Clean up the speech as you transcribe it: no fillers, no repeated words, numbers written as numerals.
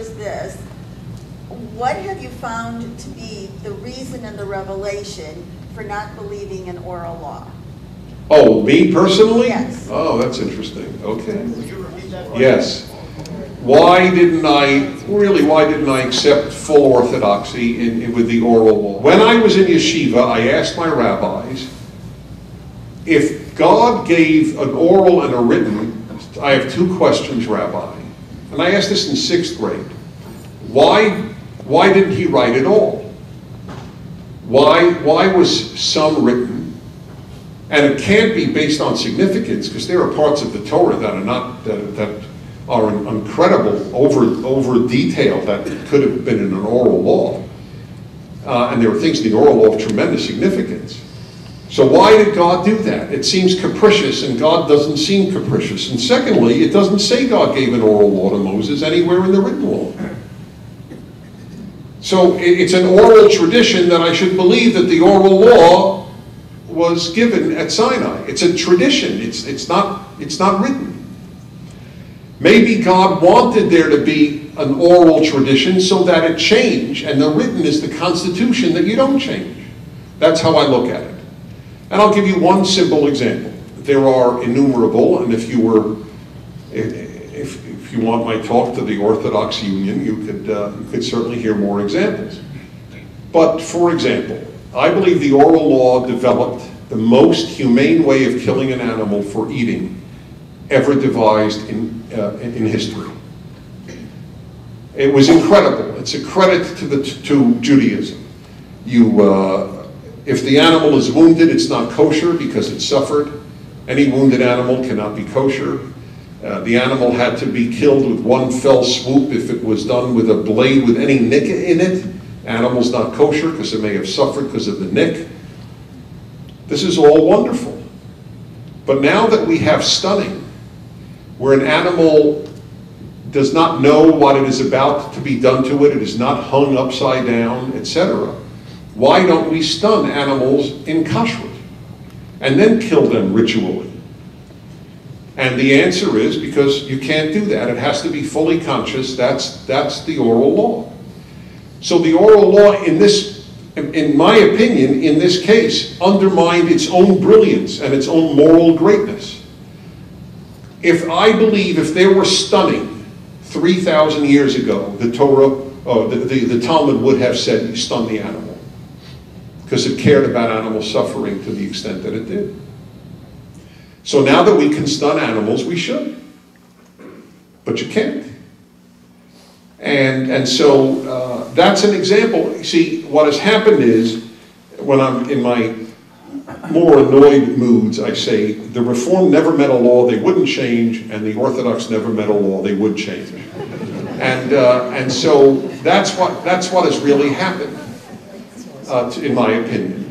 is this: what have you found to be the reason and the revelation for not believing in oral law? Oh, me personally? Yes. Oh, that's interesting. Okay. Would you repeat that? Yes. Why didn't I accept full orthodoxy with the oral law? When I was in yeshiva, I asked my rabbis, if God gave an oral and a written, I have two questions, Rabbi. And I asked this in 6th grade. Why didn't he write it all? Why was some written? And it can't be based on significance, because there are parts of the Torah that are not that are incredible, over detailed, that could have been in an oral law. And there are things in the oral law of tremendous significance. So why did God do that? It seems capricious, and God doesn't seem capricious. And secondly, it doesn't say God gave an oral law to Moses anywhere in the written law. So it's an oral tradition that I should believe that the oral law was given at Sinai. It's a tradition. It's not written. Maybe God wanted there to be an oral tradition so that it changed, and the written is the constitution that you don't change. That's how I look at it. And I'll give you one simple example. There are innumerable, and if you want my talk to the Orthodox Union, you could certainly hear more examples. But for example, I believe the oral law developed the most humane way of killing an animal for eating ever devised in history. It was incredible. It's a credit to Judaism. If the animal is wounded, it's not kosher because it suffered. Any wounded animal cannot be kosher. The animal had to be killed with one fell swoop. If it was done with a blade with any nick in it, animal's not kosher because it may have suffered because of the nick. This is all wonderful. But now that we have stunning, where an animal does not know what it is about to be done to it, it is not hung upside down, etc., why don't we stun animals in kashrut and then kill them ritually? And the answer is because you can't do that. It has to be fully conscious. That's the oral law. So the oral law in my opinion, in this case, undermined its own brilliance and its own moral greatness. If there were stunning 3,000 years ago, the Torah, the Talmud would have said, you stun the animal, because it cared about animal suffering to the extent that it did. So now that we can stun animals, we should. But you can't. And so that's an example. You see, what has happened is, when I'm in my more annoyed moods, I say, the Reform never met a law they wouldn't change, and the Orthodox never met a law they would change. And so that's what has really happened, in my opinion.